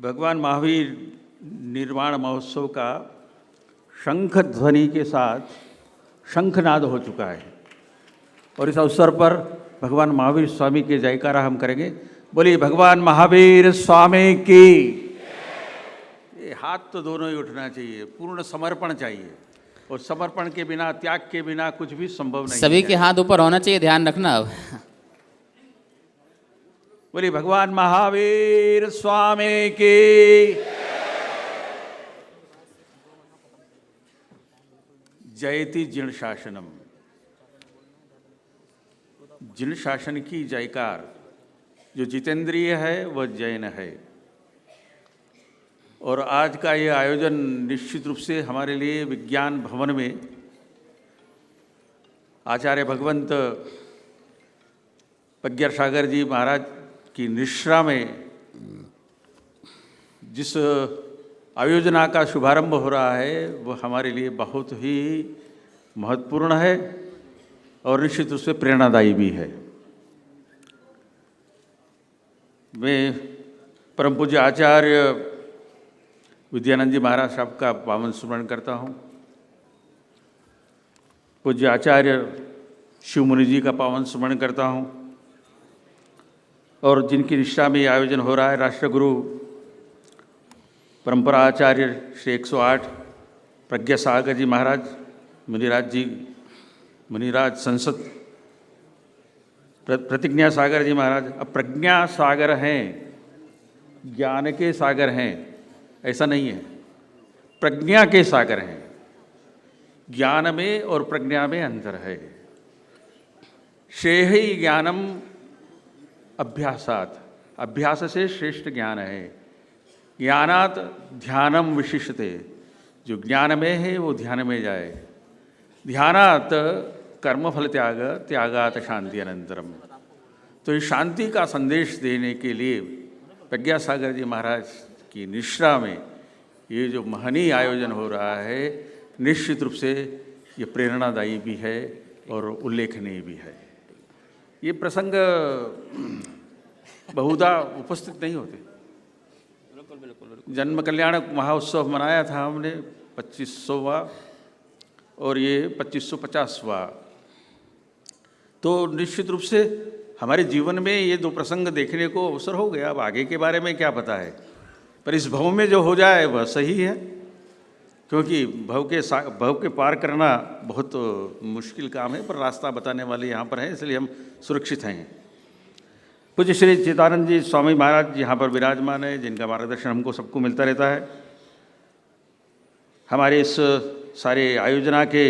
भगवान महावीर निर्वाण महोत्सव का शंख ध्वनि के साथ शंखनाद हो चुका है और इस अवसर पर भगवान महावीर स्वामी के जयकारा हम करेंगे। बोलिए भगवान महावीर स्वामी की। ये हाथ तो दोनों ही उठना चाहिए, पूर्ण समर्पण चाहिए और समर्पण के बिना, त्याग के बिना कुछ भी संभव नहीं है। सभी के हाथ ऊपर होना चाहिए, ध्यान रखना। अब बोलिए भगवान महावीर स्वामी की। जयति जिन शासनम, जिन शासन की जयकार। जो जितेंद्रिय है वह जैन है। और आज का ये आयोजन निश्चित रूप से हमारे लिए विज्ञान भवन में आचार्य भगवंत प्रज्ञा सागर जी महाराज की निश्रा में जिस आयोजना का शुभारंभ हो रहा है वह हमारे लिए बहुत ही महत्वपूर्ण है और निश्चित रूप से प्रेरणादायी भी है। मैं परम पूज्य आचार्य विद्यानंद जी महाराज साहब का पावन स्मरण करता हूँ। पूज्य आचार्य शिव मुनि जी का पावन स्मरण करता हूँ और जिनकी निष्ठा में आयोजन हो रहा है राष्ट्रगुरु परंपरा आचार्य श्री 108 प्रज्ञा सागर जी महाराज, मुनिराज संसद प्रतिज्ञा सागर जी महाराज। अब प्रज्ञा सागर हैं, ज्ञान के सागर हैं ऐसा नहीं है, प्रज्ञा के सागर हैं। ज्ञान में और प्रज्ञा में अंतर है। श्रेयः ज्ञानम अभ्यासात, अभ्यास से श्रेष्ठ ज्ञान है। ज्ञानात ध्यानम विशिष्यते, जो ज्ञान में है वो ध्यान में जाए। ध्यानात कर्मफल त्याग, त्यागात शांति अनंतरम। तो इस शांति का संदेश देने के लिए प्रज्ञा सागर जी महाराज की निश्रा में ये जो महनीय आयोजन हो रहा है निश्चित रूप से ये प्रेरणादायी भी है और उल्लेखनीय भी है। ये प्रसंग बहुधा उपस्थित नहीं होते। जन्म कल्याण महोत्सव मनाया था हमने 2500वां और ये 2550वां। तो निश्चित रूप से हमारे जीवन में ये दो प्रसंग देखने को अवसर हो गया। अब आगे के बारे में क्या पता है, पर इस भव में जो हो जाए वह सही है, क्योंकि भव के पार करना बहुत मुश्किल काम है, पर रास्ता बताने वाले यहाँ पर हैं, इसलिए हम सुरक्षित हैं। पूज्य श्री चिदानंद जी स्वामी महाराज यहाँ पर विराजमान है, जिनका मार्गदर्शन हमको सबको मिलता रहता है। हमारे इस सारे आयोजना के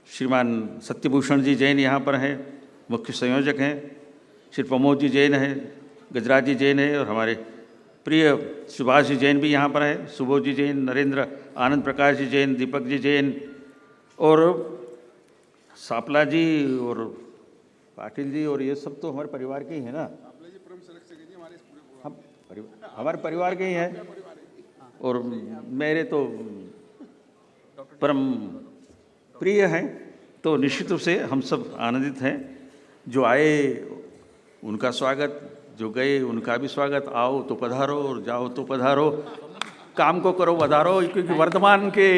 श्रीमान सत्यभूषण जी जैन यहाँ पर हैं, मुख्य संयोजक हैं। श्री प्रमोद जी जैन हैं, गजराज जी जैन है और हमारे प्रिय सुभाष जी जैन भी यहाँ पर हैं। सुबोध जी जैन, नरेंद्र आनंद प्रकाश जी जैन, दीपक जी जैन और सापला जी और पाटिल जी, और ये सब तो हमारे परिवार के ही हैं ना। हम हमारे परिवार के ही हैं और मेरे तो परम प्रिय हैं। तो निश्चित रूप से हम सब आनंदित हैं। जो आए उनका स्वागत, जो गए उनका भी स्वागत। आओ तो पधारो और जाओ तो पधारो, काम को करो पधारो, क्योंकि वर्तमान के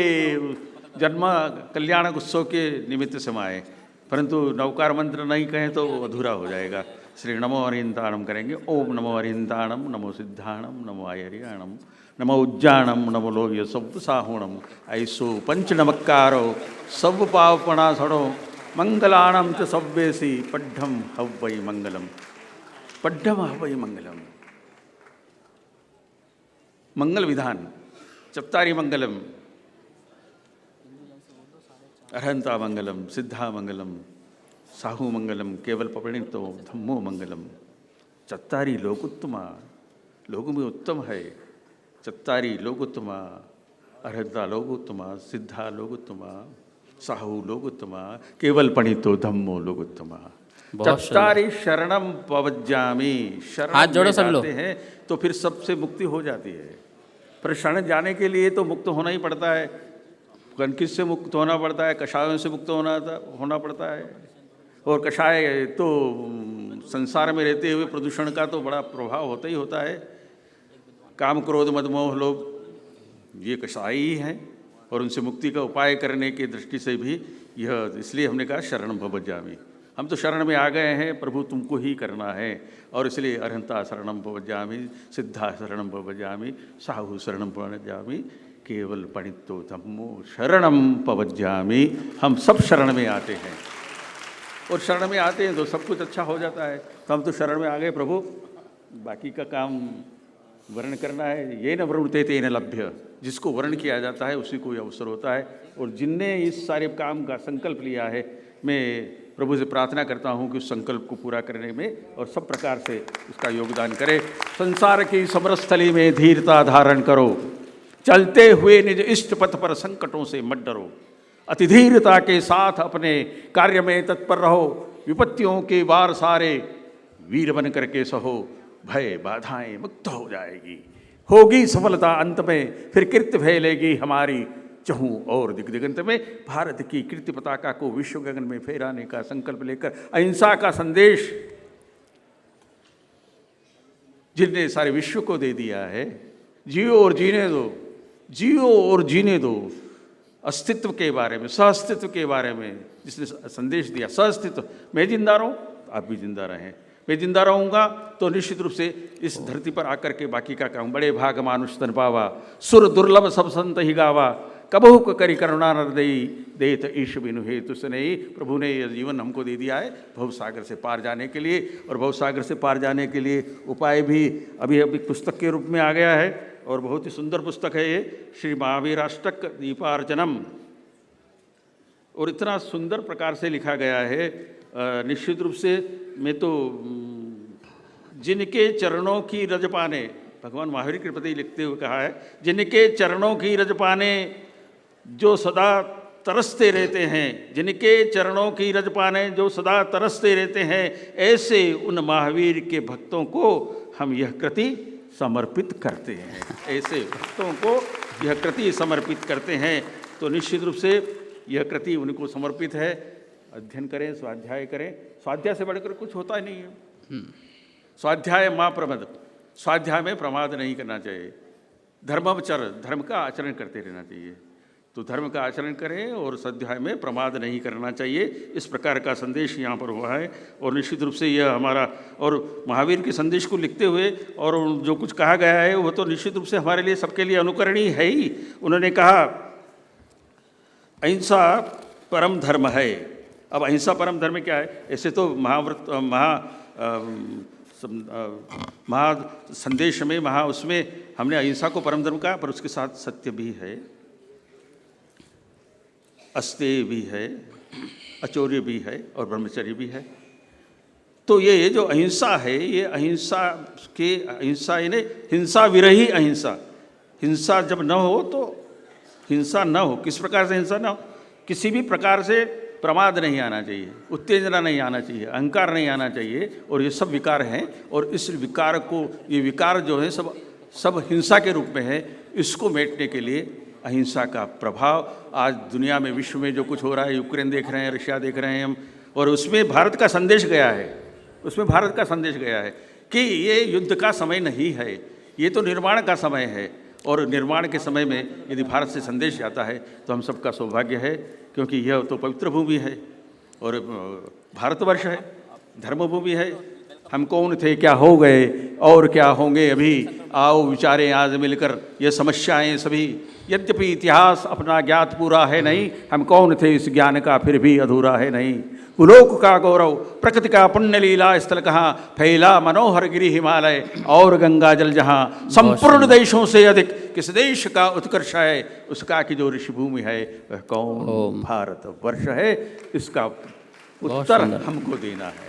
जन्म कल्याण उत्सव के निमित्त से हम आए, परंतु नवकार मंत्र नहीं कहें तो अधूरा हो जाएगा। श्री नमो हरिंताणम करेंगे। ओम नमो हरिंताणम, नमो सिद्धाणम, नमो आयरियाणम, नमो उज्जाणम, नमो लोव्य सब साहुणम, ऐसो पंच नमक्कारो सब पावपणा सड़ो, मंगलाणम च सव्वेसी पढ़म हवै मंगलम, पढ़म हवै मंगलम। मंगल विधान चप्तारी मंगलम, अरहंता मंगलम, सिद्धा मंगलम, साहू मंगलम, केवल पपणितो धम्मो मंगलम। चत्तारी लोकोत्तमा, लोगों में उत्तम है। चत्तारी लोकोत्तमा, अरहंता लोकोत्तमा, सिद्धा लोकोत्तमा, साहू लोकोत्तमा, केवल पणितो धम्मो लोकोत्तमा। चत्तारी शरणम पवज्जामि, शरण में जाते हैं तो फिर सबसे मुक्ति हो जाती है। पर शरण जाने के लिए तो मुक्त होना ही पड़ता है। किस से मुक्त होना पड़ता है? कषायों से मुक्त होना पड़ता है। और कषाय तो संसार में रहते हुए प्रदूषण का तो बड़ा प्रभाव होता ही होता है। काम क्रोध मद मोह लोभ ये कषाय ही हैं और उनसे मुक्ति का उपाय करने की दृष्टि से भी यह, इसलिए हमने कहा शरणं भवज्जामि। हम तो शरण में आ गए हैं, प्रभु तुमको ही करना है, और इसलिए अरहंता शरणं भवज्जामि, सिद्धा शरणं भवज्जामि, साहु शरणं भवज्जामि, केवल पणितो धम्मो शरणं भवज्जामि। हम सब शरण में आते हैं और शरण में आते हैं तो सब कुछ अच्छा हो जाता है। तो हम तो शरण में आ गए प्रभु, बाकी का काम वर्ण करना है। ये न वृणुते तेन लभ्य, जिसको वर्ण किया जाता है उसी को अवसर होता है। और जिनने इस सारे काम का संकल्प लिया है, मैं प्रभु से प्रार्थना करता हूँ कि उस संकल्प को पूरा करने में और सब प्रकार से उसका योगदान करे। संसार की समरस्थली में धीरता धारण करो, चलते हुए निज इष्ट पथ पर संकटों से मत डरो, अति धीरता के साथ अपने कार्य में तत्पर रहो, विपत्तियों के वार सारे वीर बन करके सहो, भय बाधाएं मुक्त हो जाएगी, होगी सफलता अंत में, फिर कीर्ति फैलेगी हमारी चहूँ और दिग दिगंत में। भारत की कीर्ति पताका को विश्व गगन में फहराने का संकल्प लेकर अहिंसा का संदेश जिनने सारे विश्व को दे दिया है, जियो और जीने दो, जियो और जीने दो, अस्तित्व के बारे में, सहअस्तित्व के बारे में जिसने संदेश दिया, सहअस्तित्व। मैं जिंदा रहूं आप भी जिंदा रहें, मैं जिंदा रहूंगा तो निश्चित रूप से इस धरती पर आकर के बाकी का काम। बड़े भाग मानुष तन पावा, सुर दुर्लभ सब संत ही गावा, कबहु करी करुणा नरदयी, देत ईश बिनु हेतु सुनई। प्रभु ने यह जीवन हमको दे दिया है भवसागर से पार जाने के लिए, और भवसागर से पार जाने के लिए उपाय भी अभी अभी पुस्तक के रूप में आ गया है, और बहुत ही सुंदर पुस्तक है ये, श्री महावीराष्टक दीपार्चनम। और इतना सुंदर प्रकार से लिखा गया है, निश्चित रूप से मैं तो जिनके चरणों की रज पाने, भगवान महावीर के प्रति लिखते हुए कहा है, जिनके चरणों की रज पाने जो सदा तरसते रहते हैं, जिनके चरणों की रज पाने जो सदा तरसते रहते हैं, ऐसे उन महावीर के भक्तों को हम यह कृति समर्पित करते हैं, ऐसे भक्तों को यह कृति समर्पित करते हैं। तो निश्चित रूप से यह कृति उनको समर्पित है। अध्ययन करें, स्वाध्याय करें, स्वाध्याय से बढ़कर कुछ होता ही नहीं है। स्वाध्याय माँ प्रमद, स्वाध्याय में प्रमाद नहीं करना चाहिए। धर्मवचर, धर्म का आचरण करते रहना चाहिए। तो धर्म का आचरण करें और स्वाध्याय में प्रमाद नहीं करना चाहिए, इस प्रकार का संदेश यहाँ पर हुआ है। और निश्चित रूप से यह हमारा, और महावीर के संदेश को लिखते हुए और जो कुछ कहा गया है वो तो निश्चित रूप से हमारे लिए, सबके लिए अनुकरणीय है ही। उन्होंने कहा अहिंसा परम धर्म है। अब अहिंसा परम धर्म क्या है? ऐसे तो महा संदेश में, उसमें हमने अहिंसा को परम धर्म कहा, पर उसके साथ सत्य भी है, अस्तेय भी है, अचौर्य भी है और ब्रह्मचर्य भी है। तो ये जो अहिंसा है, ये अहिंसा यानी हिंसा विरही अहिंसा। हिंसा जब न हो तो हिंसा न हो। किस प्रकार से हिंसा न हो? किसी भी प्रकार से प्रमाद नहीं आना चाहिए, उत्तेजना नहीं आना चाहिए, अहंकार नहीं आना चाहिए, और ये सब विकार हैं। और इस विकार को, ये विकार जो है सब हिंसा के रूप में है। इसको मेटने के लिए अहिंसा का प्रभाव आज दुनिया में, विश्व में जो कुछ हो रहा है, यूक्रेन देख रहे हैं, रशिया देख रहे हैं हम, और उसमें भारत का संदेश गया है, उसमें भारत का संदेश गया है कि ये युद्ध का समय नहीं है, ये तो निर्माण का समय है। और निर्माण के समय में यदि भारत से संदेश जाता है तो हम सबका सौभाग्य है, क्योंकि यह तो पवित्र भूमि है और भारतवर्ष है, धर्मभूमि है। हम कौन थे, क्या हो गए और क्या होंगे अभी, आओ विचारें आज मिलकर ये समस्याएं सभी। यद्यपि इतिहास अपना ज्ञात पूरा है नहीं, हम कौन थे इस ज्ञान का फिर भी अधूरा है नहीं। कुलोक का गौरव, प्रकृति का पुण्य लीला स्थल कहाँ, फैला मनोहर गिरि हिमालय और गंगा जल जहाँ। संपूर्ण देशों से अधिक किस देश का उत्कर्ष है, उसका की जो ऋषिभूमि है वह कौन? भारत वर्ष है। इसका उत्तर हमको देना है।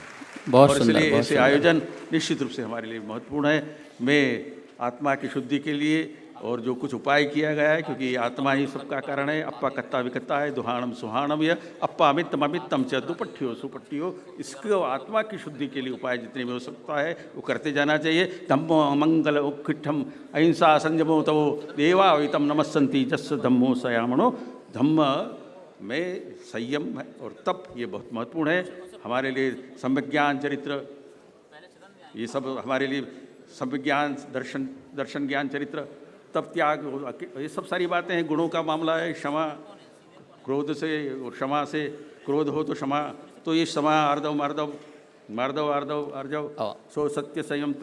और इसलिए ऐसे आयोजन निश्चित रूप से हमारे लिए महत्वपूर्ण है। मैं आत्मा की शुद्धि के लिए और जो कुछ उपाय किया गया है, क्योंकि आत्मा ही सबका कारण है। अप्पा कत्ता विकत्ता है, दुहाणम सुहाणम यह अप्पा अमित्तम अमित्तम च दुपट्ठियो सुपट्ठियो। इसको आत्मा की शुद्धि के लिए उपाय जितने भी हो सकता है वो करते जाना चाहिए। धम्मो मंगल उत्कृष्टम अहिंसा संयमो तवो देवा वितम नमस्सन्ति जस्स धम्मो सयामणो। धम्म में संयम है और तप, ये बहुत महत्वपूर्ण है हमारे लिए। सम्यज्ञान चरित्र, ये सब हमारे लिए सम्यज्ञान दर्शन ज्ञान चरित्र, तप त्याग, ये सब सारी बातें हैं। गुणों का मामला है, क्षमा, क्रोध से और क्षमा से, क्रोध हो तो क्षमा, तो ये क्षमा, आर्दव मार्दव, मार्दव आर्दव आर्जव, सो सत्य संयम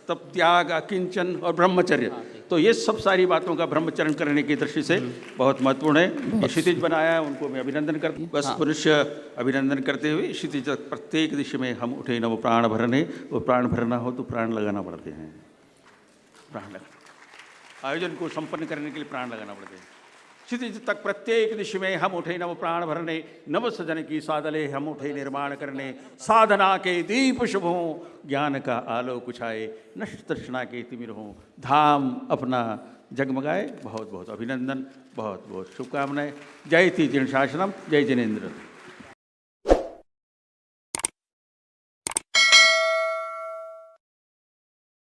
तप त्याग अकिंचन और ब्रह्मचर्य, तो ये सब सारी बातों का ब्रह्मचर्य करने की दृष्टि से बहुत महत्वपूर्ण है। क्षितिज बनाया है, उनको मैं अभिनंदन करता हूँ। बस मनुष्य अभिनंदन करते हुए क्षितिज प्रत्येक दिशा में हम उठे न वो प्राण भरने, वो प्राण भरना हो तो प्राण लगाना पड़ते हैं, प्राण लगाना, आयोजन को संपन्न करने के लिए प्राण लगाना पड़ते हैं। क्षितिज तक प्रत्येक दिशा में हम उठे नव प्राण भरने, नव सजन की सादले हम उठे निर्माण करने, साधना के दीप शुभ हों, ज्ञान का आलोक छाए, नष्ट तृष्णा के तिमिर हों, धाम अपना जगमगाए। बहुत बहुत अभिनंदन, बहुत बहुत शुभकामनाएं। जय ती जीर्ण शासनम, जय जिनेन्द्र।